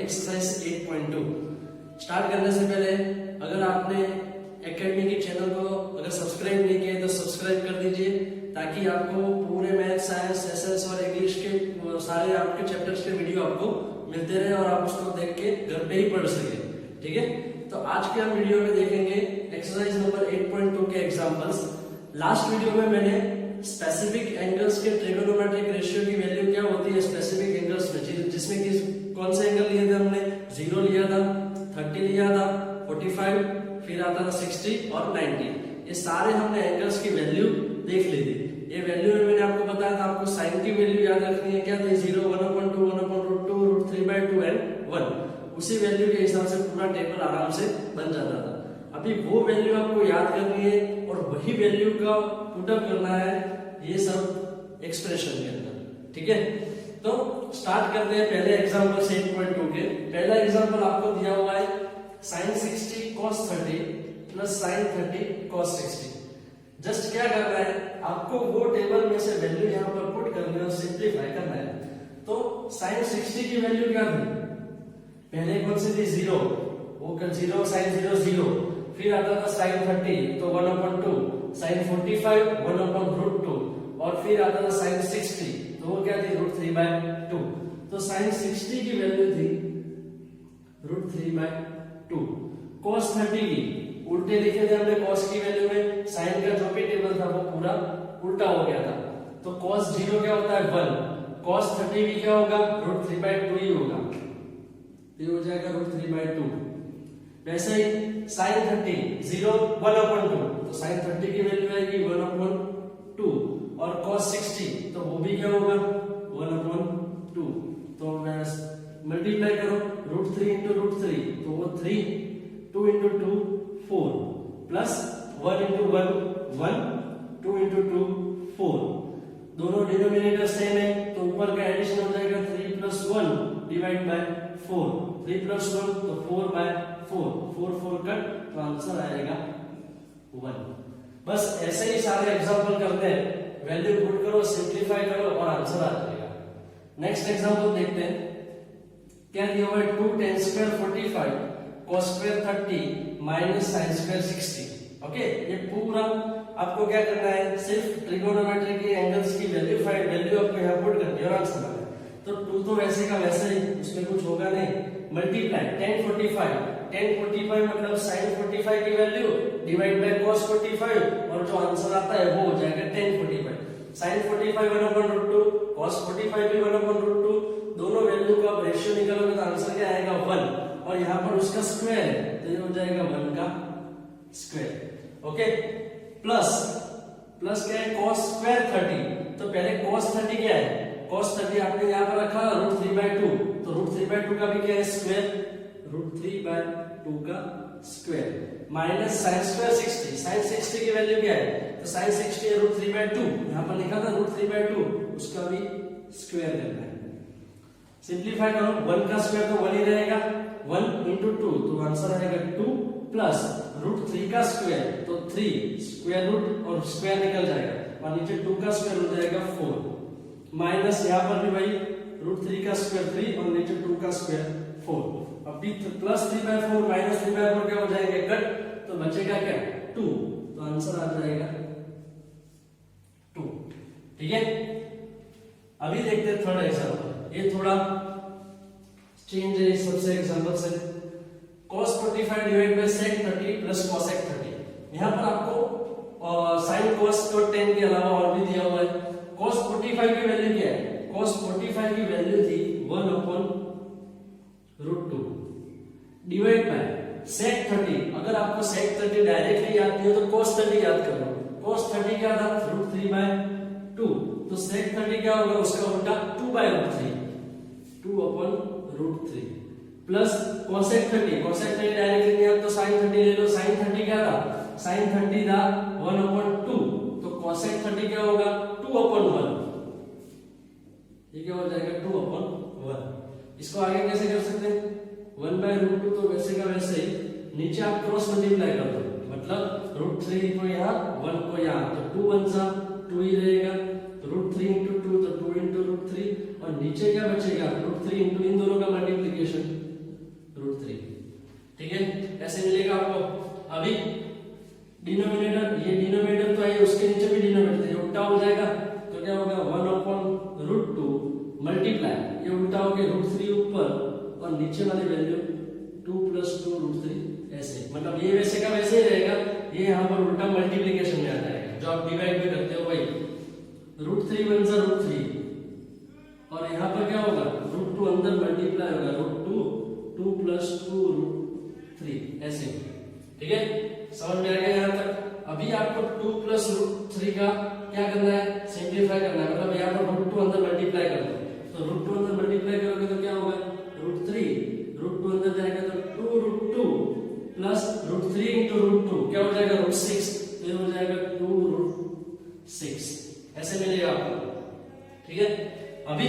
Exercise 8.2 start करने से पहले अगर आपने एकेडमी के चैनल को अगर सब्सक्राइब नहीं किया तो सब्सक्राइब कर दीजिए, ताकि आपको पूरे मैथ, साइंस, एसएस और इंग्लिश के सारे आपके चैप्टर्स के वीडियो आपको मिलते रहे और आप उसको देख के घर पे ही पढ़ सके। ठीक है, तो आज के हम वीडियो में देखेंगे एक्सरसाइज नंबर 8.2 के एग्जांपल्स। लास्ट वीडियो में मैंने स्पेसिफिक एंगल्स के ट्रिगोनोमेट्रिक रेशियो की वैल्यू क्या होती है स्पेसिफिक एंगल्स में, जिसमें कि कौन से एंगल लिए थे हमने, 0 लिया था, 30 लिया था, 45, फिर आता था 60 और 90। ये सारे हमने एंगल्स की वैल्यू देख ली थी। ये वैल्यू में मैंने आपको बताया था आपको साइन की वैल्यू याद रखनी है, क्या थी 0, 1/2, 1/√2, √3/2 एंड 1। उसी वैल्यू के हिसाब से पूरा टेबल आराम से बन जाता था। अभी वो वैल्यू आपको याद करनी है और वही वैल्यू का पुटअप करना है ये सब एक्सप्रेशन के अंदर। ठीक है, तो स्टार्ट करते हैं पहले एग्जांपल 8.2 के। पहला एग्जांपल आपको दिया हुआ है sin 60 cos 30 plus sin 30 cos 60। Just क्या करना है, आपको वो टेबल में से वैल्यू यहाँ पर पुट करनी है और सिंप्लीफाई करना है। तो sin 60 की वैल्यू क्या थी, पहले कौन सी थी 0, वो 0 sin 0 0, फिर आता था sin 30 तो 1/2, sin 45 1/√2 और फिर आता था sin 60 तो वो क्या थी √3/2। तो sin 60 की वैल्यू थी √3/2। cos 30 की उल्टे लिखे थे हमने, cos की वैल्यू में sin का जो भी टेबल था वो पूरा उल्टा हो गया था। तो cos 0 क्या होता है 1, cos 30 भी क्या होगा √3/2 ही होगा, ये हो जाएगा √3/2। वैसे ही sin 30 0 1/2 तो sin 30 की वैल्यू आएगी 1/2 और cos 60 तो वो भी क्या होगा 1/2। तो मल्टीप्लाई करो √3 into √3 तो वो 3, 2 into 2 4 प्लस 1 into 1 1, 2 into 2 4। दोनों डिनोमिनेटर सेम है तो ऊपर का एडिशन हो जाएगा 3 plus 1 डिवाइड बाय 4, 3 plus 1 तो 4/4, 4 4 कट तो आंसर आएगा 1। बस ऐसे ही सारे एग्जांपल करते हैं, वैल्यू पुट करो, सिंपलीफाई करो और आंसर आ जाएगा। नेक्स्ट एग्जांपल देखते हैं, क्या दिया हुआ है 2 tan square 45 cos square 30 minus sin square 60। Okay, ये पूरा आपको क्या करना है, सिर्फ ट्रिगोनोमेट्री के एंगल्स की वैल्यू आपको यहाँ पुट करनी है और आंसर आना है। तो 2 तो वैसे का वैसे ही, उसमें कुछ होगा नहीं। मल्टीप्लाई tan 45 मतलब sin 45 की वैल्यू डिवाइड बाय cos 45 और जो आंसर आता है वो हो जाएगा tan 45। sin 45 1/√2, cos 45 भी 1/√2, दोनों वैल्यू का रेशियो निकालोगे तो आंसर क्या आएगा 1 और यहाँ पर उसका स्क्वायर है तो ये हो जाएगा 1 का स्क्वायर। ओके, प्लस क्या है cos square 30। तो पहले cos 30 क्या है, cos 30 आपने यहाँ पर रखा √3/2 तो √3/2 का भी क्या है स्क्वायर, √3/2 का square minus sin square 60। sin 60 की वैल्यू क्या है, तो sin 60 है √3/2, यहाँ पर लिखा था √3/2, उसका भी स्क्वायर करना है। सिंप्लीफाई करो, 1 का स्क्वायर तो 1 ही रहेगा, 1 into 2 तो आंसर आएगा 2 प्लस √3 का स्क्वायर तो 3 स्क्वायर रूट और स्क्वायर निकल जाएगा और नीचे 2 का स्क्वायर हो जाएगा 4 माइनस यहाँ पर भी वही √3 का स्क्वायर 3 और नीचे 2 का स्क्वायर 4। अब भी प्लस 3/4 माइनस 3/4 क्या हो जाएंगे कट, तो बचेगा क्या 2, तो आंसर आ जाएगा 2। ठीक है, अभी देखते हैं थर्ड एग्जांपल। ये थोड़ा चेंज है सबसे एग्जांपल से। cos 45 divide by sec 30 plus cosec 30। यहाँ पर आपको sin cos cot tan के अलावा और भी दिया हुआ है। cos 45 की वैल्यू क्या है, cos 45 की वैल्यू थी 1/√2 डिवाइड बाय sec 30। अगर आपको sec 30 डायरेक्टली याद नहीं हो तो cos 30 याद कर लो। cos 30 क्या था √3/2 तो sec 30 क्या होगा उसका उल्टा 2/√3, 2/√3 प्लस cosec 30 डायरेक्टली नहीं आता तो sin 30 ले लो। sin 30 क्या था, sin 30 था 1/2 तो cosec 30 क्या होगा 2/1, ये क्या हो जाएगा 2/1। इसको आगे कैसे कर सकते हैं, 1/√2 तो वैसे का वैसे ही, नीचे आप क्रॉस मल्टीप्लाई कर दो, मतलब √3 को यहाँ 1 को यहाँ, तो 2 1 सा 2 ही रहेगा, √3 into 2 तो 2 into √3 और नीचे क्या बचेगा √3 into इन दोनों का मल्टीप्लिकेशन और नीचे वाली वैल्यू 2 + 2 √3 ऐसे, मतलब ये वैसे का वैसे ही रहेगा, ये यहाँ पर उल्टा मल्टीप्लीकेशन में आ जाएगा, जो आप डिवाइड भी करते हो वही √3 × √3, और यहाँ पर क्या होगा √2 अंदर मल्टीप्लाई होगा √2 2 + 2 √3 ऐसे, ठीक है, समझ में आ गया यहाँ तक। अभी आपको 2 + √3 का क्या करना है, सिंप्लीफाई करना है, मतलब यहाँ पर √2 अंदर मल्टीप्लाई करना है, तो √2 अंदर मल्टीप्लाई करोगे तो क्या होगा √3, √2 अंदर जाएगा तो 2 √2 प्लस √3 × √2 क्या हो जाएगा √6, तो ये हो जाएगा 2 √6 ऐसे मिलेगा आपको, ठीक है। अभी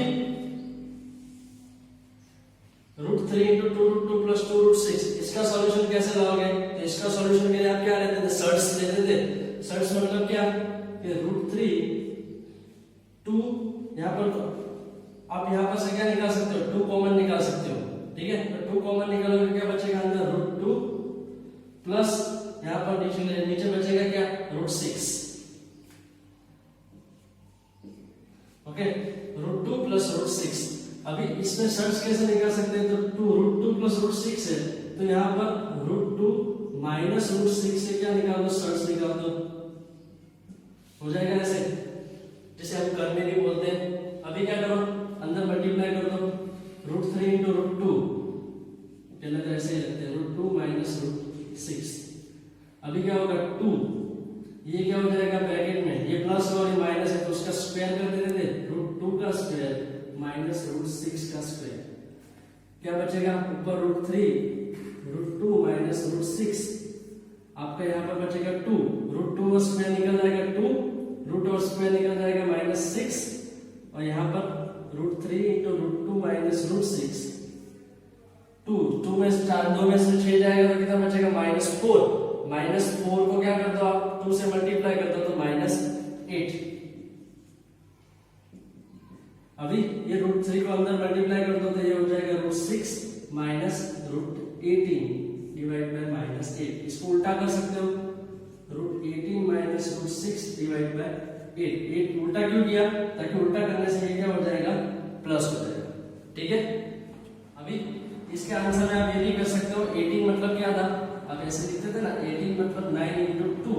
√3 × 2 √2 प्लस 2 √6 इसका सॉल्यूशन कैसे लाओगे, तो इसका सॉल्यूशन के लिए आप क्या लेते थे, सर्ट्स लेते थे। सर्ट्स मतलब क्या कि √3 2 यहाँ पर तो आप यहाँ पर से क्या निकाल सकते हो, 2 कॉमन निकाल सकते हो, ठीक है, तो 2 कॉमन निकालोगे क्या बचेगा अंदर √2 प्लस यहाँ पर नीचे बचेगा क्या √6, ओके, √2 प्लस √6। अभी इसमें सर्च कैसे निकाल सकते हैं, तो √2 प्लस √6 है, तो यहाँ पर √2 माइनस √6 से क्या निकाल दो, सर्च निकाल दो, हो जाएगा ऐसे, जिसे हम करने भी बोलते हैं। अभी क्या करो, अंदर मल्टीप्लाई कर दो, √3 × √2 पहले तो ऐसे ही रखते हैं, √2 माइनस √6। अभी क्या होगा 2, ये क्या हो जाएगा ब्रैकेट में, ये प्लस और ये माइनस है तो उसका स्क्वायर कर देते थे, √2 का स्क्वायर माइनस √6 का स्क्वायर, क्या बचेगा ऊपर √2 माइनस √6, आपका यहाँ पर बचेगा 2, √2 का स्क्वायर निकल जाएगा 2, √2 का स्क्वायर निकल जाएगा -6, और यहाँ पर √3 × √2 माइनस √6, 2 में 4 2 में से 6 जाएगा तो कितना बचेगा -4, -4 को क्या कर दो आप 2 से मल्टीप्लाई कर दो तो -8। अभी ये √3 को अंदर मल्टीप्लाई कर दो तो ये हो जाएगा √6 माइनस √18 डिवाइड बाय -8। इसको उल्टा कर सकते हो, √18 माइनस √6 डिवाइड बाय 8 उल्टा क्यों किया, ताकि उल्टा करने से ये क्या हो जाएगा प्लस हो जाएगा, ठीक है। अभी इसके आंसर में आप ये भी कर सकते हो, 18 मतलब क्या था, अब ऐसे लिखते थे ना 18 मतलब 9 × 2,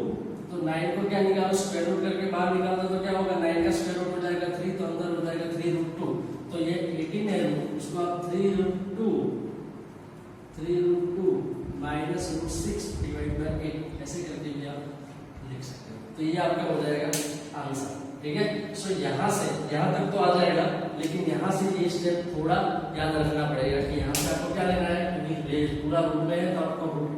तो 9 को क्या निकालो स्क्वायर रूट करके बाहर निकाल दो तो क्या होगा 9 का स्क्वायर रूट हो जाएगा 3, तो अंदर हो जाएगा 3 √2, तो ये 18 है, उसको आप 3 √2 माइनस √6 डिवाइड बाय 8 ऐसे करके भी आप लिख सकते हो, तो ये आपका हो जाएगा आंसर, ठीक है। सो यहाँ से यहाँ तक तो आ जाएगा, लेकिन यहाँ से ये स्टेप थोड़ा याद रखना पड़ेगा कि यहाँ से आपको क्या लेना है, क्योंकि पूरा रूट में है तो आपको रूट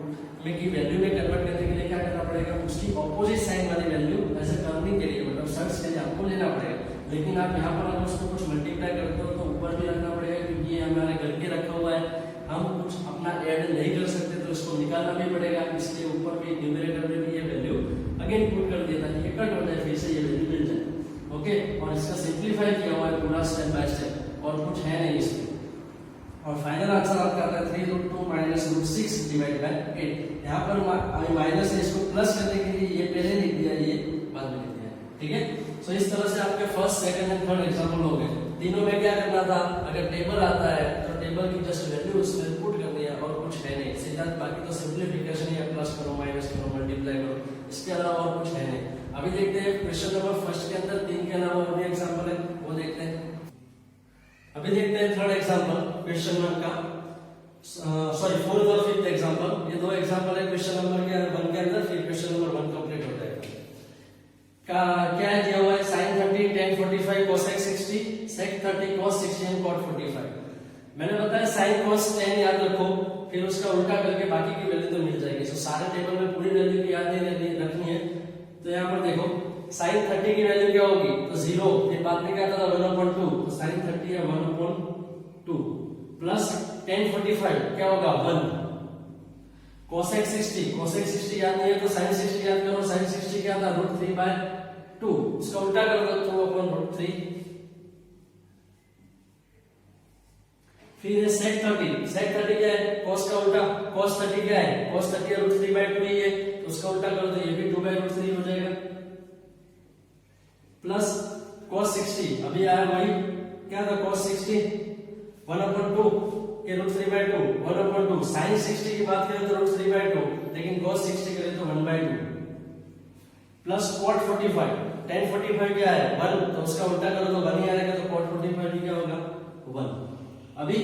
में की वैल्यू में कन्वर्ट करने के लिए क्या करना पड़ेगा, उसकी ऑपोजिट साइन वाली वैल्यू ऐसे करने के लिए मतलब सर्च के लिए आपको लेना पड़ेगा। लेकिन आप यहाँ पर अगर उसको कुछ मल्टीप्लाई करते हो तो ऊपर भी रखना पड़ेगा, क्योंकि ये हमारे करके रखा हुआ है, हम कुछ अपना ऐड नहीं कर सकते तो इसको निकालना भी पड़ेगा, इसलिए ऊपर भी न्यूमरेटर में भी ये वैल्यू अगेन पुट कर देता है, ये कट हो जाए फिर से ये वैल्यू मिल जाए, ओके। और इसका सिंप्लीफाई किया हुआ है पूरा स्टेप बाय स्टेप, और कुछ है नहीं इसमें। और फाइनल आंसर आपका आता है 3 √2 माइनस √6 डिवाइड बाय 8। यहाँ पर माइनस है, इसको प्लस करने के लिए ये पहले लिख दिया, ये बाद में लिख दिया, ठीक है। सो इस तरह से आपके first, second and third example हो गए। तीनों में क्या करना था, अगर टेबल आता है तो टेबल की जस्ट वैल्यू उसमें पुट करनी है, और कुछ है नहीं सीधा, बाकी तो सिंप्लीफिकेशन या प्लस करो माइनस करो मल्टीप्लाई करो, इसके अलावा और कुछ है नहीं। अभी देखते हैं क्वेश्चन नंबर फर्स्ट के अंदर 3 के अलावा और भी एग्जाम्पल है, वो देखते हैं। अभी देखते हैं थर्ड एग्जाम्पल क्वेश्चन नंबर का, सॉरी फोर्थ और फिफ्थ एग्जाम्पल, ये दो एग्जाम्पल है क्वेश्चन नंबर के 1 के अंदर, फिर क्वेश्चन नंबर 1 कंप्लीट हो जाएगा। क्या है दिया हुआ है, sin 30 tan 45 cosec 60 sec 30 cos 60 and cot 45। मैंने बताया sin cos tan याद रखो, फिर उसका उल्टा करके बाकी की वैल्यू तो मिल जाएगी। सो सारे टेबल में पूरी वैल्यू की याद नहीं रखनी है, तो यहाँ पर देखो sin 30 की वैल्यू क्या होगी, तो 0, फिर बाद में क्या था 1/2, तो sin 30 है 1/2 प्लस tan 45 क्या होगा 1, cosec 60 याद नहीं है तो sin 60 याद करो, sin 60 क्या था √3/2, उसका उल्टा कर दो 2/√3। फिर sec 30 क्या है, cos का उल्टा, cos 30 क्या है, cos 30 √3/2 ही है, तो उसका उल्टा करो तो ये भी 2/√3 हो जाएगा, प्लस cos 60 अभी आया वही क्या था cos 60 1/2, कि √3/2 1/2 sin 60 की बात करें तो √3/2 लेकिन cos 60 करें तो 1/2 प्लस cot 45 tan 45 क्या है 1 तो उसका उल्टा करो तो 1 ही आएगा तो cot 45 भी क्या होगा 1। अभी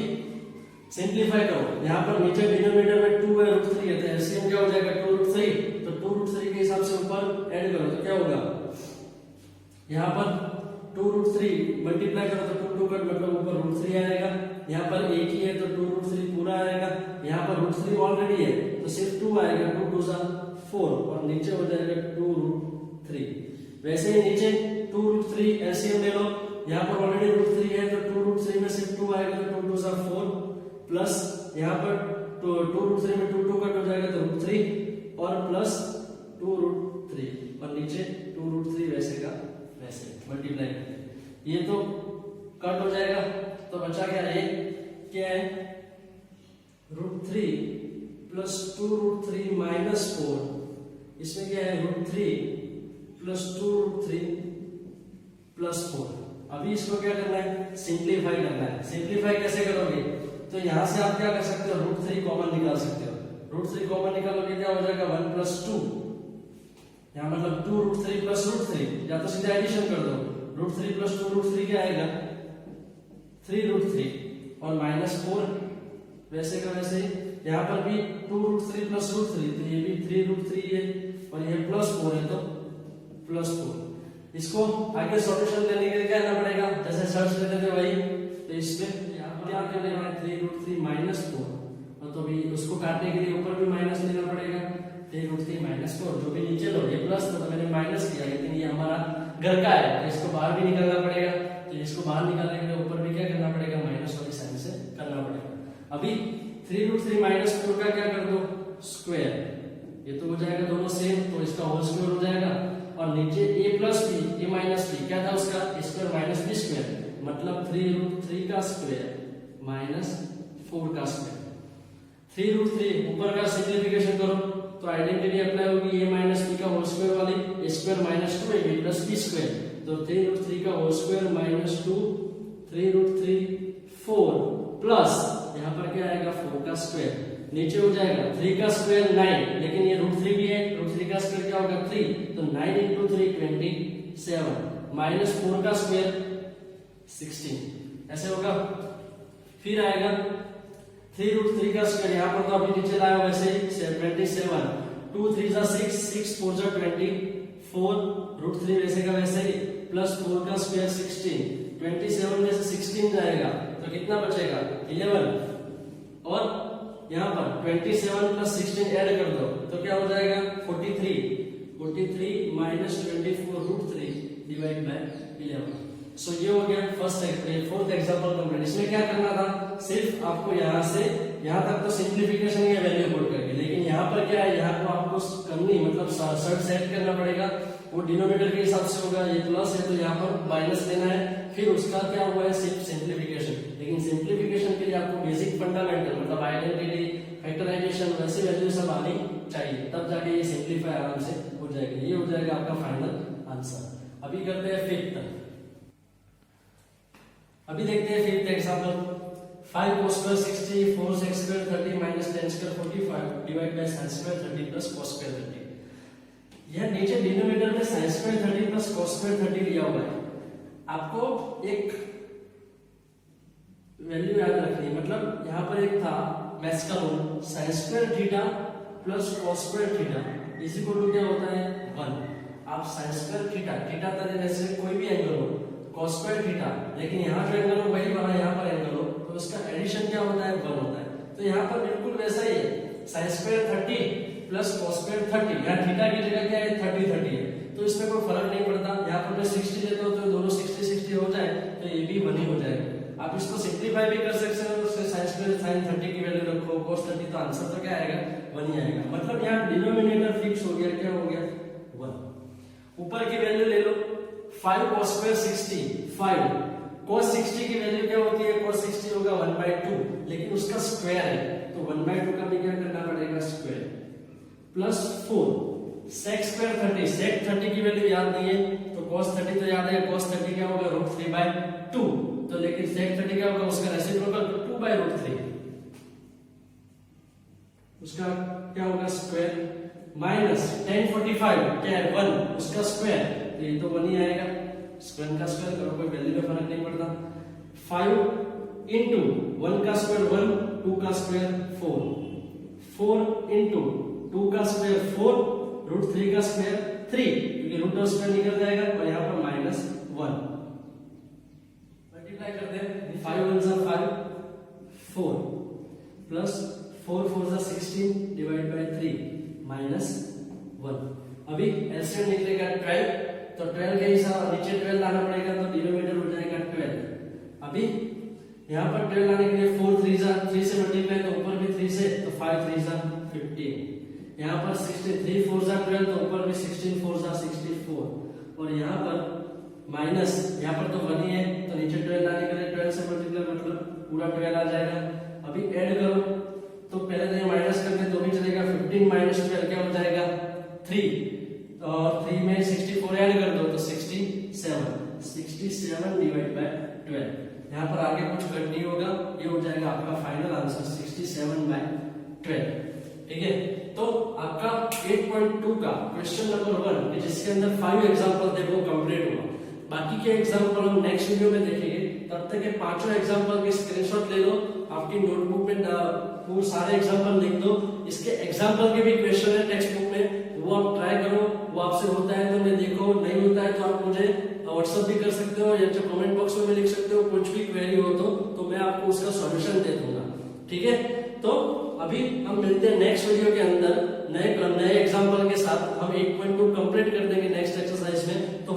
सिंपलीफाई करो, यहाँ पर नीचे डिनोमिनेटर में 2 है √3 है तो एलसीएम क्या हो जाएगा 2√3 तो 2√3 के हिसाब से ऊपर ऐड करो तो क्या होगा यहाँ पर 2√3 मल्टीप्लाई करो तो 2 कट मतलब ऊपर √3 आएगा, यहाँ पर एक ही है तो 2√3 पूरा आएगा, यहाँ पर √3 ऑलरेडी है तो सिर्फ 2 आएगा 2 2 4 और नीचे हो जाएगा 2√3। वैसे ही नीचे 2√3 एलसीएम ले लो, यहाँ पर ऑलरेडी √3 है तो 2√3 में सिर्फ 2 आएगा तो 2 2 4 प्लस यहाँ पर 2√3 में 2 2 कट हो जाएगा तो √3 और प्लस 2√3 और नीचे 2√3 वैसे का वैसे मल्टीप्लाई करते ये तो कट हो जाएगा तो बचा क्या है √3 प्लस 2√3 माइनस 4 इसमें क्या है √3 प्लस 2√3 प्लस 4। अभी इसको क्या करना है सिंप्लीफाई करना है। सिंप्लीफाई कैसे करोगे तो यहां से आप क्या कर सकते हो √3 कॉमन निकाल सकते हो, √3 कॉमन निकालोगे क्या हो जाएगा 1 प्लस 2 यहाँ मतलब 2√3 प्लस √3 या तो सीधा एडिशन कर दो √3 प्लस 2√3 क्या आएगा 3√3 और माइनस 4 वैसे का वैसे ही यहाँ पर भी 2√3 प्लस √3 तो ये भी 3√3 है और ये प्लस 4 है तो प्लस 4। इसको आगे सॉल्यूशन लेने के लिए क्या करना पड़ेगा जैसे सर्च लेते थे वही तो इसमें क्या करना है 3√3 माइनस 4 और तो भी उसको काटने के लिए ऊपर भी माइनस लेना पड़ेगा 3√3 माइनस 4 जो भी नीचे लो ये प्लस तो मैंने माइनस किया लेकिन ये हमारा घर का है तो इसको बाहर भी निकालना पड़ेगा तो इसको बाहर निकालने के लिए ऊपर भी क्या करना पड़ेगा माइनस वाली साइन से करना पड़ेगा। अभी 3√3 माइनस 4 का क्या कर दो स्क्वायर ये तो हो जाएगा दोनों सेम तो इसका होल स्क्वायर हो जाएगा और नीचे a plus B a minus B क्या था उसका स्क्वायर माइनस बी स्क्वायर मतलब 3√3 का स्क्वायर माइनस 4 का स्क्वायर। 3√3 ऊपर का सिंप्लीफिकेशन करो तो आइडेंटिटी अप्लाई होगी a माइनस बी का होल स्क्वायर वाली a square minus 2ab plus b square तो 3√3 का होल स्क्वायर माइनस 2 3√3 4 प्लस यहाँ पर क्या आएगा 4 का स्क्वायर नीचे हो जाएगा 3 का स्क्वायर 9 लेकिन ये √3 भी है √3 का स्क्वायर क्या होगा 3 तो 9 into 3 27 माइनस 4 का स्क्वायर 16 ऐसे होगा। फिर आएगा 3√3 का स्क्वायर यहाँ पर तो अभी नीचे लाया वैसे ही 27 2 3 6 6 4 24 √3 वैसे का वैसे ही प्लस 4 का स्क्वायर 16 27 में से 16 जाएगा तो कितना बचेगा 11 और यहाँ पर 27 प्लस 16 ऐड कर दो तो क्या हो जाएगा 43 माइनस 24 √3 डिवाइड बाय 11। सो ये हो गया फोर्थ एग्जांपल कंप्लीट। इसमें क्या करना था सिर्फ आपको यहाँ से यहाँ तक तो सिंप्लीफिकेशन या वैल्यू पुट करके लेकिन यहाँ पर क्या है यहाँ को आपको करनी मतलब सर्ट सेट करना पड़ेगा वो डिनोमिनेटर के हिसाब से होगा ये प्लस है तो यहाँ पर माइनस लेना है फिर उसका क्या हुआ है सिर्फ सिंप्लीफिकेशन। लेकिन सिंप्लीफिकेशन के लिए आपको बेसिक फंडामेंटल मतलब आइडेंटिटी फैक्टराइजेशन वैसे वैल्यू सब आनी चाहिए तब जाके ये सिंप्लीफाई आराम से हो जाएगा। ये हो जाएगा आपका फाइनल आंसर। अभी करते हैं फिफ्थ। अभी देखते हैं fifth example 5 cos square 60 4 sec square 30 minus tan square 45 divide by sin square 30 plus cos square 30। यह नीचे डिनोमिनेटर में sin square 30 plus cos square 30 लिया हुआ है। आपको एक वैल्यू याद रखनी मतलब यहाँ पर एक था मैथ्स का rule sin square theta plus cos square theta इसी को क्या होता है 1। आप sin square थीटा थीटा तरह जैसे कोई भी एंगल हो cos square थीटा लेकिन यहाँ जो एंगल हो वही बना यहाँ पर एंगल हो तो उसका एडिशन क्या होता है 1 होता है। तो यहाँ पर बिल्कुल वैसा ही है sin square 30 plus cos square 30 यहाँ थीटा की जगह क्या है 30 30 है तो इसमें कोई फर्क नहीं पड़ता। यहाँ पर मैं 60 लेता हूँ तो दोनों 60 60 हो जाए तो ये भी 1 ही हो जाएगा। आप इसको सिंप्लीफाई भी कर सकते हो sin square sin 30 की वैल्यू रखो cos 30 तो आंसर तो क्या आएगा 1 ही आएगा। मतलब यहाँ डिनोमिनेटर फिक्स हो गया क्या हो गया 1। ऊपर की वैल्यू ले लो 5 cos square 60 5 cos 60 की वैल्यू क्या होती है cos 60 होगा 1/2 लेकिन उसका स्क्वायर है तो 1/2 का भी क्या करना पड़ेगा square plus 4 sec square 30 sec 30 की वैल्यू याद नहीं है तो cos 30 तो याद है cos 30 क्या होगा √3/2 तो लेकिन sec 30 क्या होगा उसका रेसिप्रोकल 2/√3 उसका क्या होगा स्क्वायर, माइनस 1045 क्या है 1 उसका स्क्वायर, तो ये तो 1 ही आएगा, स्क्वायर का स्क्वायर करो कोई वैल्यू में फर्क नहीं पड़ता। 5 इंटू 1 का स्क्वायर 1, 2 का स्क्वायर 4, 4 इंटू 2 का स्क्वायर 4, रूट 3 का स्क्वायर 3, क्योंकि रूट और स्क्वायर निकल जाएगा और यहाँ पर माइनस 1 मल्टीप्लाई करते हैं, 5 1 जा 5 4 प्लस 4 4 जा 16 डिवाइड बाय 3 माइनस 1। अभी एलसीएम निकलेगा 12, तो 12 के हिसाब नीचे 12 लाना पड़ेगा, तो डिनोमिनेटर हो जाएगा 12। अभी यहाँ पर 12 लाने के लिए 4 3 जा 3 से मल्टीप्लाई, तो ऊपर भी 3 से, तो 5 3 जा 15। यहाँ पर 63 4 जा 12, तो ऊपर भी 16 4 जा 64, और यहाँ पर माइनस, यहाँ पर तो 1 ही है, तो नीचे 12 लाने के लिए 12 से मल्टीप्लाई मतलब पूरा 12 आ जाएगा। अभी ऐड करो, तो पहले तो ये माइनस करते तो भी चलेगा, 15 माइनस 12 क्या हो जाएगा 3, और 3 में 64 ऐड कर दो तो 67 डिवाइड बाय 12। यहाँ पर आगे कुछ कट नहीं होगा, ये हो जाएगा आपका फाइनल आंसर 67 बाय 12। ठीक है, तो आपका 8.2 का क्वेश्चन नंबर 1 जिसके अंदर 5 एग्जांपल थे वो कंप्लीट हुआ। बाकी के एग्जांपल हम नेक्स्ट वीडियो में देखेंगे, तब तक के पांचों एग्जांपल के स्क्रीनशॉट ले लो, आपकी नोटबुक में वो सारे एग्जांपल लिख दो। इसके एग्जांपल के भी क्वेश्चन है टेक्स्ट बुक में, वो आप ट्राई करो, वो आपसे होता है तो मैं देखो, नहीं होता है तो आप मुझे व्हाट्सएप भी कर सकते हो या जो कमेंट बॉक्स में भी लिख सकते हो, कुछ भी क्वेरी हो तो मैं आपको उसका सॉल्यूशन दे दूंगा। ठीक है, तो अभी हम मिलते हैं नेक्स्ट वीडियो के अंदर नए एग्जांपल के साथ। हम 8.2 कंप्लीट कर देंगे नेक्स्ट एक्सरसाइज में, तो